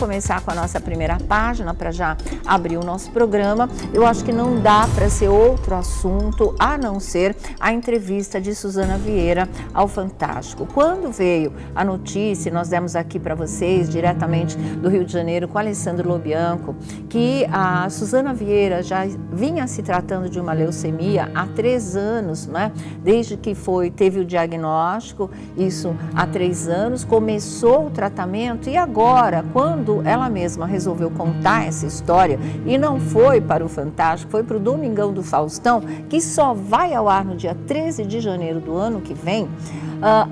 começar com a nossa primeira página para já abrir o nosso programa. Eu acho que não dá para ser outro assunto a não ser a entrevista de Suzana Vieira ao Fantástico. Quando veio a notícia, nós demos aqui para vocês, diretamente do Rio de Janeiro, com Alessandro Lobianco, que a Suzana Vieira já vinha se tratando de uma leucemia há 3 anos, né? Desde que teve o diagnóstico, isso há 3 anos, começou o tratamento e agora, quando ela mesma resolveu contar essa história, e não foi para o Fantástico, foi para o Domingão do Faustão, que só vai ao ar no dia 13 de janeiro do ano que vem,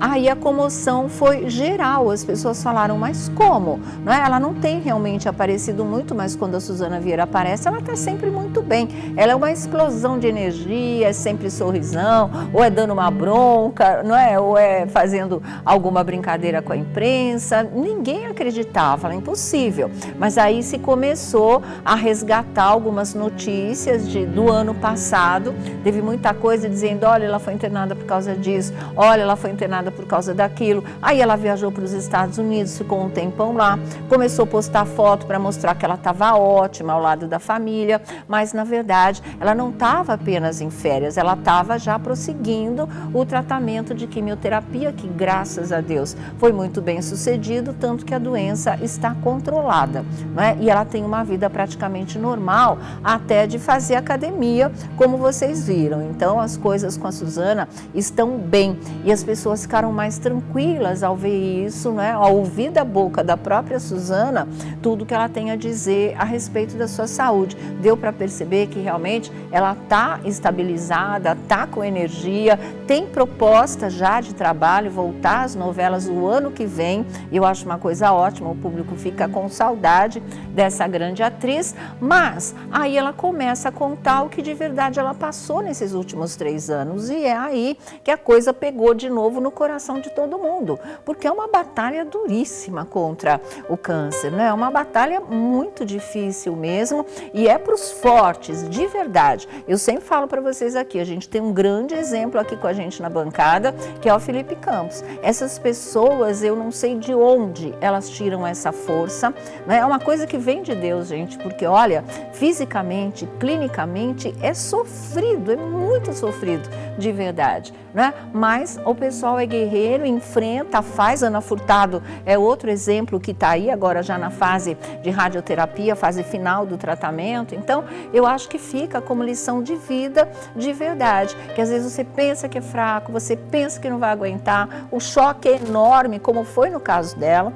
aí a comoção foi geral, as pessoas falaram, mas como? Não é? Ela não tem realmente aparecido muito, mas quando a Suzana Vieira aparece, ela está sempre muito bem. Ela é uma explosão de energia, é sempre sorrisão, ou é dando uma bronca, não é? Ou é fazendo alguma brincadeira com a imprensa. Ninguém acreditava, era impossível. Mas aí se começou a resgatar algumas notícias do ano passado, teve muita coisa dizendo, olha, ela foi internada por causa disso, olha, ela foi internada por causa daquilo. Aí ela viajou para os Estados Unidos, ficou um tempão lá, começou a postar foto para mostrar que ela estava ótima ao lado da família, mas na verdade ela não estava apenas em férias, ela estava já prosseguindo o tratamento de quimioterapia, que graças a Deus foi muito bem sucedido, tanto que a doença está controlada, não é? E ela tem uma vida praticamente normal, até de fazer academia, como vocês viram. Então as coisas com a Suzana estão bem e as pessoas ficaram mais tranquilas ao ver isso, né? Ao ouvir da boca da própria Suzana tudo que ela tem a dizer a respeito da sua saúde. Deu para perceber que realmente ela está estabilizada, está com energia, tem proposta já de trabalho, voltar às novelas o ano que vem. Eu acho uma coisa ótima, o público fica com saudade dessa grande atriz, mas aí ela começa a contar o que de verdade ela passou nesses últimos 3 anos e é aí que a coisa pegou de novo no coração de todo mundo, porque é uma batalha duríssima contra o câncer, né? É uma batalha muito difícil mesmo e é para os fortes, de verdade. Eu sempre falo para vocês aqui, a gente tem um grande exemplo aqui com a gente na bancada, que é o Felipe Campos. Essas pessoas, eu não sei de onde elas tiram essa força, né? É uma coisa que vem de Deus, gente, porque olha, fisicamente, clinicamente, é sofrido, é muito sofrido, de verdade, né? Mas o pessoal é guerreiro, enfrenta, faz. Ana Furtado é outro exemplo que está aí agora já na fase de radioterapia, fase final do tratamento. Então, eu acho que fica como lição de vida de verdade, que às vezes você pensa que é fraco, você pensa que não vai aguentar, o choque é enorme, como foi no caso dela.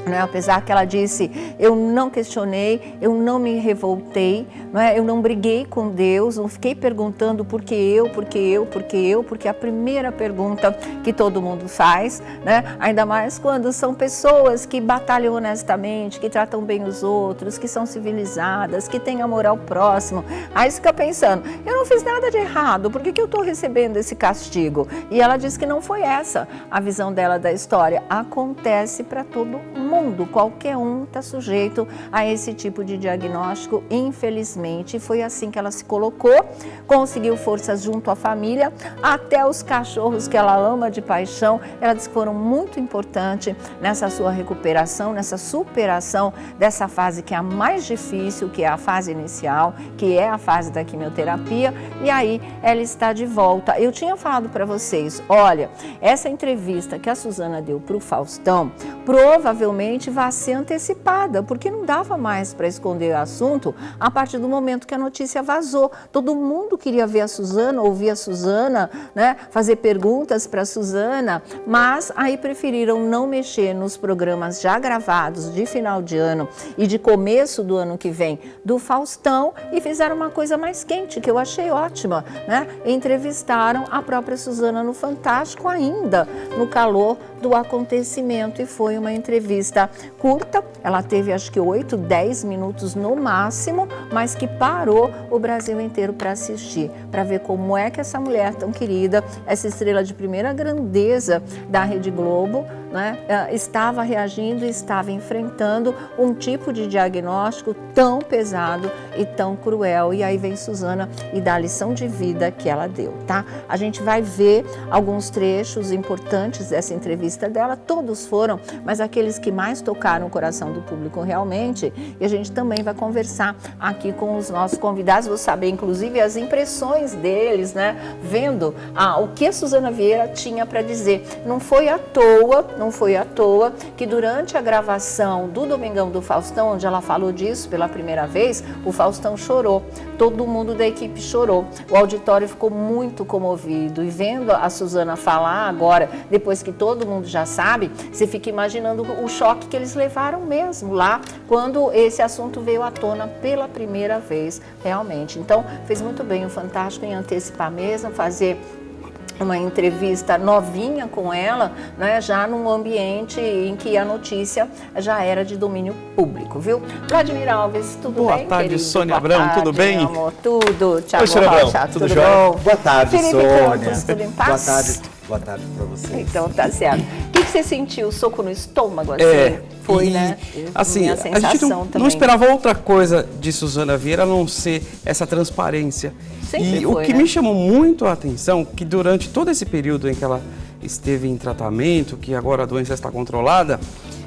Não é? Apesar que ela disse, eu não questionei, eu não me revoltei, não é? Eu não briguei com Deus, não fiquei perguntando por que eu, porque a primeira pergunta que todo mundo faz, né? Ainda mais quando são pessoas que batalham honestamente, que tratam bem os outros, que são civilizadas, que têm amor ao próximo. Aí você fica pensando, eu não fiz nada de errado, por que eu estou recebendo esse castigo? E ela disse que não foi essa a visão dela da história. Acontece para todo mundo, qualquer um está sujeito a esse tipo de diagnóstico, infelizmente. Foi assim que ela se colocou, conseguiu forças junto à família, até os cachorros que ela ama de paixão, ela disse que foram muito importantes nessa sua recuperação, nessa superação dessa fase que é a mais difícil, que é a fase inicial, que é a fase da quimioterapia, e aí ela está de volta. Eu tinha falado para vocês, olha, essa entrevista que a Suzana deu para o Faustão, provavelmente vai ser antecipada, porque não dava mais para esconder o assunto a partir do momento que a notícia vazou. Todo mundo queria ver a Suzana, ouvir a Suzana, né, fazer perguntas para a Suzana, mas aí preferiram não mexer nos programas já gravados de final de ano e de começo do ano que vem do Faustão e fizeram uma coisa mais quente, que eu achei ótima, né? Entrevistaram a própria Suzana no Fantástico ainda no calor do acontecimento e foi uma entrevista curta, ela teve acho que 8, 10 minutos no máximo, mas que parou o Brasil inteiro para assistir, para ver como é que essa mulher tão querida, essa estrela de primeira grandeza da Rede Globo, né, estava reagindo e estava enfrentando um tipo de diagnóstico tão pesado e tão cruel. E aí vem Suzana e dá a lição de vida que ela deu, tá? A gente vai ver alguns trechos importantes dessa entrevista dela, todos foram, mas aqueles que mais tocaram o coração do público realmente, e a gente também vai conversar aqui com os nossos convidados, vou saber inclusive as impressões deles, né, vendo o que a Suzana Vieira tinha para dizer. Não foi à toa que durante a gravação do Domingão do Faustão, onde ela falou disso pela primeira vez, o Faustão chorou, todo mundo da equipe chorou, o auditório ficou muito comovido, e vendo a Suzana falar agora, depois que todo mundo já sabe, você fica imaginando o choque que eles levaram mesmo lá, quando esse assunto veio à tona pela primeira vez, realmente. Então, fez muito bem o Fantástico em antecipar mesmo, fazer uma entrevista novinha com ela, né, já num ambiente em que a notícia já era de domínio público, viu? Vladimir Alves, tudo bem, Boa tarde, querido? Sônia Abrão, tudo bem? Meu amor, tudo. Thiago Rocha, tudo jóia? bom? Boa tarde, Felipe Sônia. Campos, tudo em paz? Boa tarde para você. Então, tá certo. O que você sentiu? Soco no estômago, assim? Foi, né? Assim, Minha a gente sensação também. não esperava outra coisa de Suzana Vieira a não ser essa transparência. Sempre e foi, o que né? me chamou muito a atenção, que durante todo esse período em que ela esteve em tratamento, que agora a doença está controlada,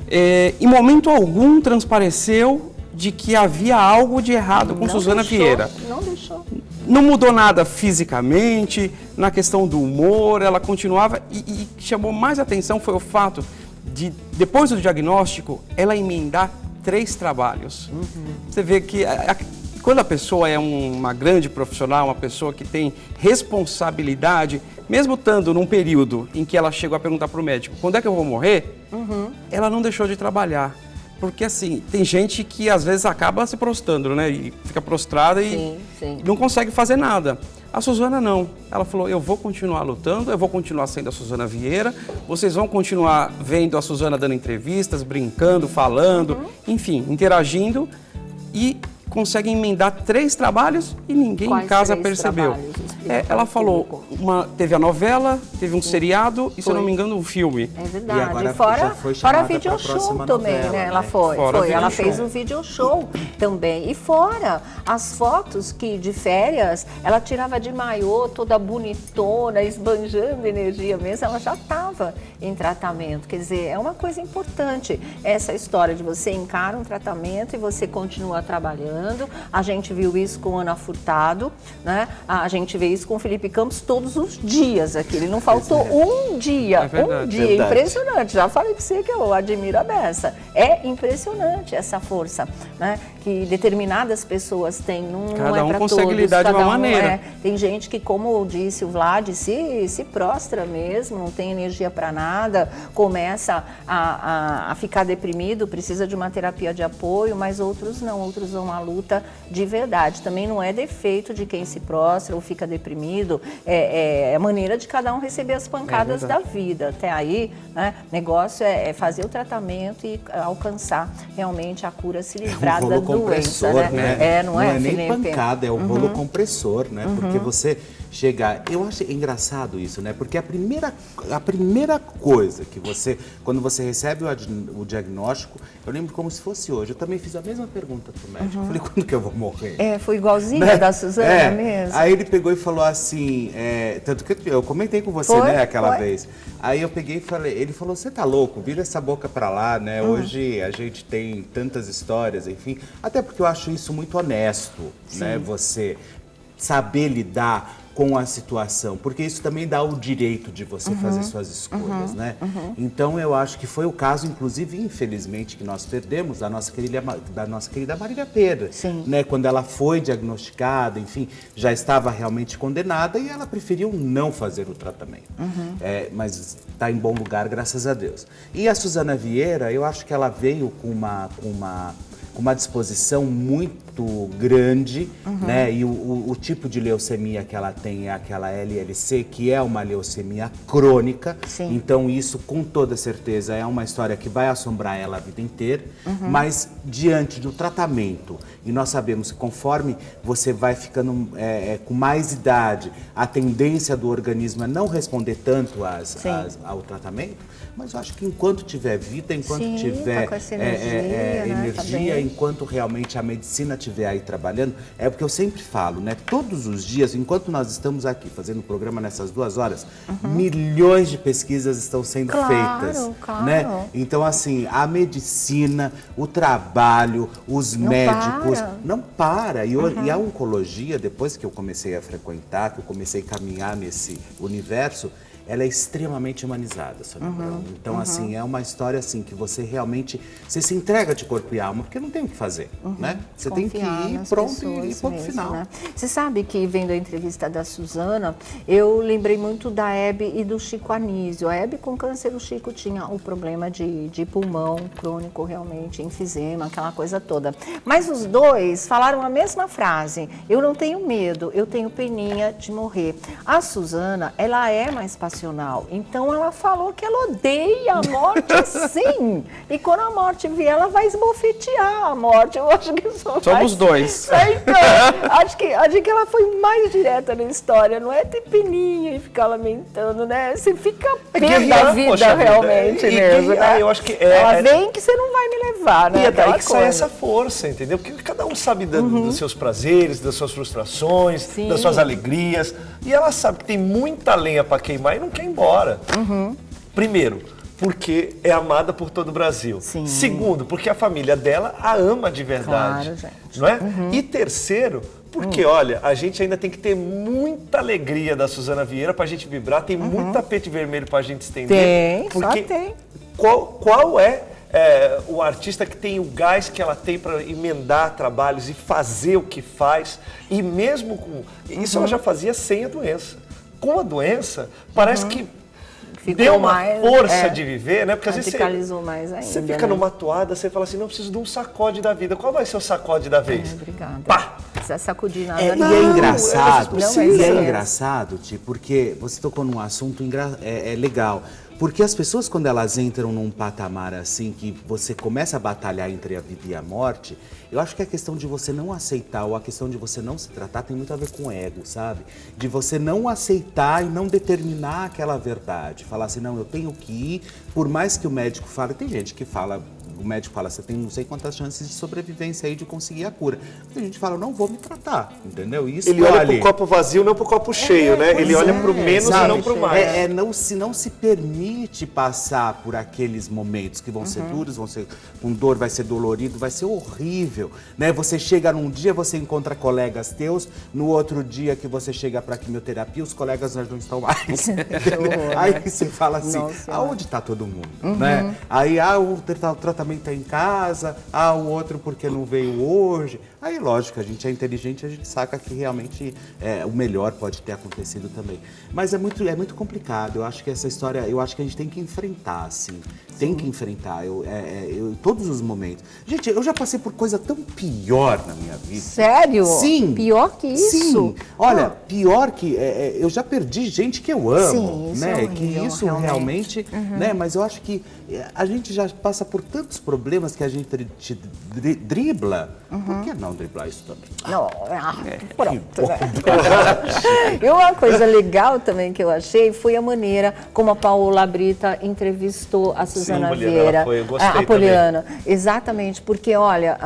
em momento algum transpareceu de que havia algo de errado com Suzana Vieira. Não deixou. Não mudou nada fisicamente, na questão do humor, ela continuava, e chamou mais atenção foi o fato de, depois do diagnóstico, ela emendar 3 trabalhos. Você vê que quando a pessoa é uma grande profissional, uma pessoa que tem responsabilidade, mesmo estando num período em que ela chegou a perguntar para o médico, quando é que eu vou morrer? Ela não deixou de trabalhar. Porque assim, tem gente que às vezes acaba se prostrando, né? E fica prostrada e não consegue fazer nada. A Suzana não. Ela falou, eu vou continuar lutando, eu vou continuar sendo a Suzana Vieira, vocês vão continuar vendo a Suzana dando entrevistas, brincando, falando, enfim, interagindo, e conseguem emendar 3 trabalhos e ninguém em casa percebeu. Ela falou, teve a novela, teve um seriado e, se eu não me engano, um filme. É verdade. E agora fora video show também, novela, né? Ela foi. Ela fez o video show também. E fora as fotos que de férias, ela tirava de maiô, toda bonitona, esbanjando energia mesmo, ela já estava em tratamento. Quer dizer, é uma coisa importante essa história de você encara um tratamento e você continua trabalhando. A gente viu isso com Ana Furtado, né? A gente vê isso com o Felipe Campos todos os dias aqui. Ele não faltou um dia, verdade, um dia. Impressionante. Já falei para você que eu admiro a beça. É impressionante essa força, né, que determinadas pessoas têm. Não é para todos. Cada um consegue lidar de uma maneira. Tem gente que, como disse o Vlad, se prostra mesmo, não tem energia para nada, começa a ficar deprimido, precisa de uma terapia de apoio, mas outros não, outros vão à luta de verdade. Também não é defeito de quem se prostra ou fica deprimido, é a maneira de cada um receber as pancadas da vida. Até aí, né, negócio é fazer o tratamento e alcançar realmente a cura, se livrar da doença, né? Não é nem pancada, é o rolo compressor, né? Porque você chegar... Eu acho engraçado isso, né? Porque a primeira coisa que você... Quando você recebe o diagnóstico, eu lembro como se fosse hoje. Eu também fiz a mesma pergunta pro médico. Eu falei, quando que eu vou morrer? Foi igualzinha da Suzana mesmo. Aí ele pegou e falou assim... tanto que eu comentei com você, né? Aquela vez. Aí eu peguei e falei... Ele falou, você tá louco? Vira essa boca pra lá, né? Hoje a gente tem tantas histórias, enfim. Até porque eu acho isso muito honesto, né? Você saber lidar com a situação, porque isso também dá o direito de você fazer suas escolhas, né? Então eu acho que foi o caso, inclusive, infelizmente, que nós perdemos da nossa querida Marília Pêra, né? Quando ela foi diagnosticada, enfim, já estava realmente condenada e ela preferiu não fazer o tratamento. Mas está em bom lugar, graças a Deus. E a Suzana Vieira, eu acho que ela veio com com uma disposição muito grande, né? E o tipo de leucemia que ela tem é aquela LLC, que é uma leucemia crônica. Sim. Então isso, com toda certeza, é uma história que vai assombrar ela a vida inteira. Mas diante do tratamento, e nós sabemos que conforme você vai ficando com mais idade, a tendência do organismo é não responder tanto ao tratamento, mas eu acho que enquanto tiver vida, enquanto tiver com essa energia, enquanto realmente a medicina estiver aí trabalhando, é porque eu sempre falo, né? Todos os dias, enquanto nós estamos aqui fazendo o programa nessas 2 horas, milhões de pesquisas estão sendo feitas, né? Então, assim, a medicina, o trabalho, os médicos, não para. E a oncologia, depois que eu comecei a frequentar, que eu comecei a caminhar nesse universo, ela é extremamente humanizada, Sônia Abrão. Então, assim, é uma história assim que você realmente se entrega de corpo e alma, porque não tem o que fazer, né? Você tem que ir pronto e ponto final. Né? Você sabe que, vendo a entrevista da Suzana, eu lembrei muito da Hebe e do Chico Anísio. A Hebe com câncer, o Chico tinha o problema de pulmão crônico, realmente, enfisema, aquela coisa toda. Mas os dois falaram a mesma frase: eu não tenho medo, eu tenho peninha de morrer. A Suzana, ela é mais passional, então ela falou que ela odeia a morte, sim. E quando a morte vier, ela vai esbofetear a morte. Eu acho que somos dois. Então, acho que ela foi mais direta na história. Não é ter peninha e ficar lamentando, né? Você fica pé da vida realmente mesmo, né? Eu acho que ela vem que você não vai me levar, né? E é daí que sai essa força, entendeu? Porque cada um sabe dos seus prazeres, das suas frustrações, das suas alegrias. E ela sabe que tem muita lenha para queimar e não quer ir embora. Primeiro, porque é amada por todo o Brasil. Sim. Segundo, porque a família dela a ama de verdade. Claro, gente. Não é? E terceiro, porque, olha, a gente ainda tem que ter muita alegria da Suzana Vieira pra gente vibrar, tem muito tapete vermelho pra gente estender. Tem, porque só tem. Qual é o artista que tem o gás que ela tem para emendar trabalhos e fazer o que faz, e mesmo com... Isso ela já fazia sem a doença. Com a doença, parece que Ficou deu uma mais, força de viver, né? Porque às vezes mais ainda, você fica numa toada, você fala assim, não, preciso de um sacode da vida. Qual vai ser o sacode da vez? Obrigada. Pá! Não precisa sacudir nada. E é engraçado, é engraçado, Ti, porque você tocou num assunto legal. Porque as pessoas, quando elas entram num patamar assim, que você começa a batalhar entre a vida e a morte, eu acho que a questão de você não aceitar ou a questão de você não se tratar tem muito a ver com ego, sabe? De você não aceitar e não determinar aquela verdade. Falar assim, não, eu tenho que ir, por mais que o médico fale. Tem gente que fala, o médico fala, você tem não sei quantas chances de sobrevivência aí de conseguir a cura. Tem gente que fala, não vou me tratar, entendeu? Isso ele olha pro copo vazio, não pro copo cheio, né? Ele olha pro menos e não pro mais. Não se permite passar por aqueles momentos que vão ser duros, vão ser com dor, vai ser dolorido, vai ser horrível, né? Você chega num dia, você encontra colegas teus, no outro dia que você chega para quimioterapia, os colegas já não estão mais. Aí você fala assim, aonde está todo mundo, né? Aí o tratamento está em casa, o outro porque não veio hoje. Aí, lógico, a gente é inteligente, a gente saca que realmente o melhor pode ter acontecido também. Mas é muito complicado. Eu acho que essa história, eu acho que a gente tem que enfrentar, assim. Tem que enfrentar. Todos os momentos. Gente, eu já passei por coisa tão pior na minha vida. Sério? Sim. Pior que isso? Sim. Olha, pior que... eu já perdi gente que eu amo, sim, isso né? é horrível, que isso realmente né? Mas eu acho que a gente já passa por tantos problemas que a gente dribla. Por que não driblar isso também? Não, pronto. Né? E uma coisa legal também que eu achei foi a maneira como a Paola Brita entrevistou a Suzana Vieira. Eu gostei a Poliana. Exatamente, porque olha,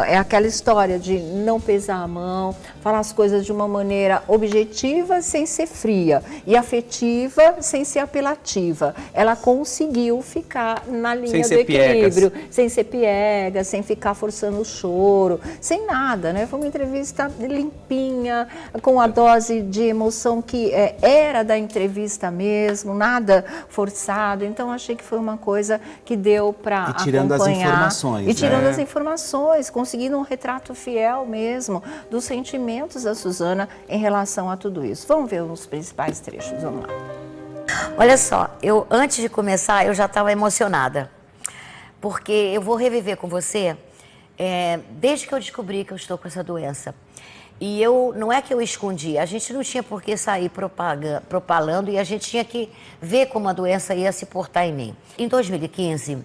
é aquela história de não pesar a mão, falar as coisas de uma maneira objetiva sem ser fria e afetiva sem ser apelativa. Ela conseguiu ficar na linha do equilíbrio, sem ser piega, sem ficar forçando o choro, sem nada, né? Foi uma entrevista limpinha, com a dose de emoção que era da entrevista mesmo, nada forçado. Então, achei que foi uma coisa que deu para acompanhar. E tirando as informações. E tirando as informações, conseguindo um retrato fiel mesmo dos sentimentos da Suzana em relação a tudo isso. Vamos ver os principais trechos, vamos lá. Olha só, antes de começar, eu já estava emocionada, porque eu vou reviver com você Desde que eu descobri que eu estou com essa doença. E não é que eu escondi, a gente não tinha por que sair propalando e a gente tinha que ver como a doença ia se portar em mim. Em 2015,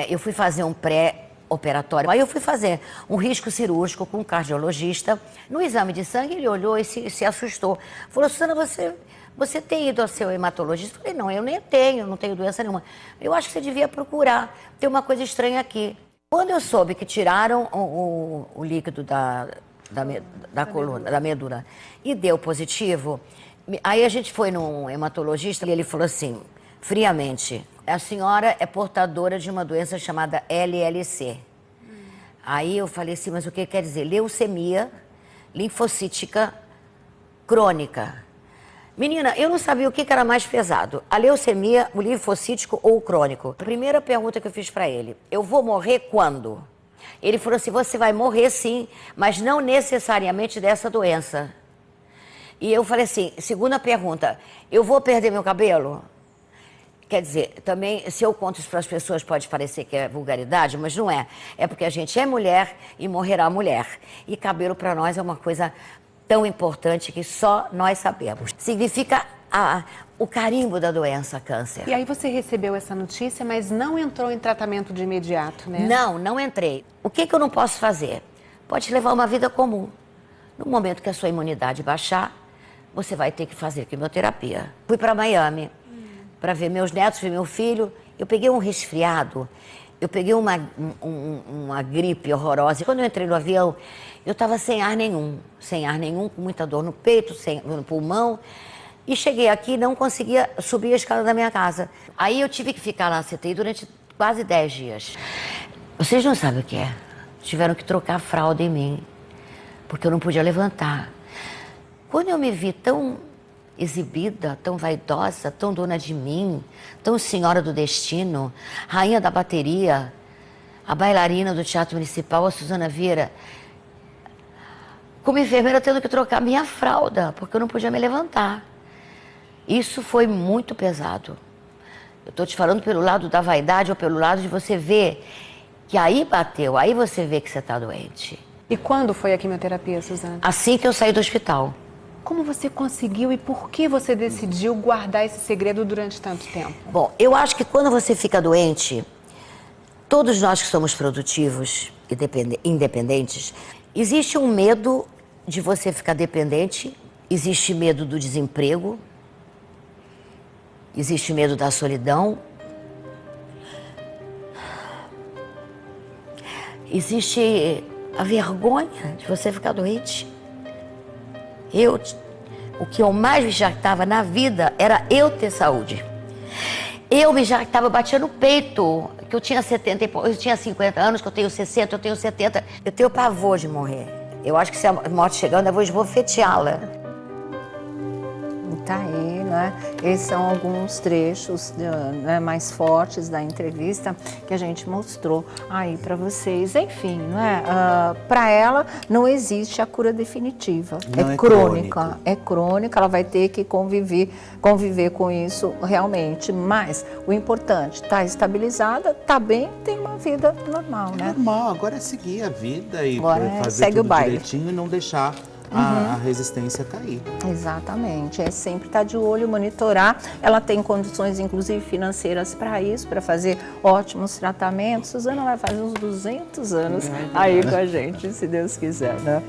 eu fui fazer um pré-operatório. Aí eu fui fazer um risco cirúrgico com um cardiologista. No exame de sangue, ele olhou e se assustou. Falou, Suzana, você tem ido ao seu hematologista? Eu falei, não, eu nem tenho, não tenho doença nenhuma. Eu acho que você devia procurar, tem uma coisa estranha aqui. Quando eu soube que tiraram o líquido da coluna, da medula, e deu positivo, aí a gente foi num hematologista e ele falou assim, friamente, a senhora é portadora de uma doença chamada LLC. Aí eu falei assim, mas o que quer dizer? Leucemia linfocítica crônica. Menina, eu não sabia o que era mais pesado, a leucemia, o linfocítico ou o crônico. A primeira pergunta que eu fiz para ele, eu vou morrer quando? Ele falou assim, você vai morrer sim, mas não necessariamente dessa doença. E eu falei assim, segunda pergunta, eu vou perder meu cabelo? Quer dizer, também, se eu conto isso para as pessoas, pode parecer que é vulgaridade, mas não é. É porque a gente é mulher e morrerá mulher. E cabelo para nós é uma coisa tão importante que só nós sabemos. Significa o carimbo da doença câncer. E aí você recebeu essa notícia, mas não entrou em tratamento de imediato, né? Não entrei. O que eu não posso fazer? Pode levar uma vida comum. No momento que a sua imunidade baixar, você vai ter que fazer quimioterapia. Fui para Miami para ver meus netos, ver meu filho. Eu peguei um resfriado, eu peguei uma gripe horrorosa. Quando eu entrei no avião, eu estava sem ar nenhum, com muita dor no peito, no pulmão. E cheguei aqui e não conseguia subir a escada da minha casa. Aí eu tive que ficar lá na CTI durante quase 10 dias. Vocês não sabem o que é. Tiveram que trocar a fralda em mim, porque eu não podia levantar. Quando eu me vi tão exibida, tão vaidosa, tão dona de mim, tão senhora do destino, rainha da bateria, a bailarina do Teatro Municipal, a Suzana Vieira, como enfermeira tendo que trocar minha fralda, porque eu não podia me levantar. Isso foi muito pesado. Eu estou te falando pelo lado da vaidade ou pelo lado de você ver que aí bateu, aí você vê que você está doente. E quando foi a quimioterapia, Suzana? Assim que eu saí do hospital. Como você conseguiu e por que você decidiu guardar esse segredo durante tanto tempo? Bom, eu acho que quando você fica doente, todos nós que somos produtivos e independentes, existe um medo de você ficar dependente, existe medo do desemprego, existe medo da solidão, existe a vergonha de você ficar doente. O que eu mais me jactava na vida era eu ter saúde. Eu me jactava, batia no peito, que eu tinha 50 anos, que eu tenho 60, eu tenho 70. Eu tenho pavor de morrer. Eu acho que se a morte chegando, eu vou esbofeteá-la. Tá aí, né? Esses são alguns trechos mais fortes da entrevista que a gente mostrou aí para vocês. Enfim, né? Para ela não existe a cura definitiva. Não, é crônica. É crônica, ela vai ter que conviver com isso realmente. Mas o importante, tá estabilizada, tá bem, tem uma vida normal, né? Normal, agora é seguir a vida e Agora fazer segue tudo o baile. direitinho e não deixar a resistência cair. Exatamente, é sempre estar de olho, monitorar. Ela tem condições, inclusive financeiras, para isso, para fazer ótimos tratamentos. Suzana vai fazer uns 200 anos aí com a gente, se Deus quiser, né?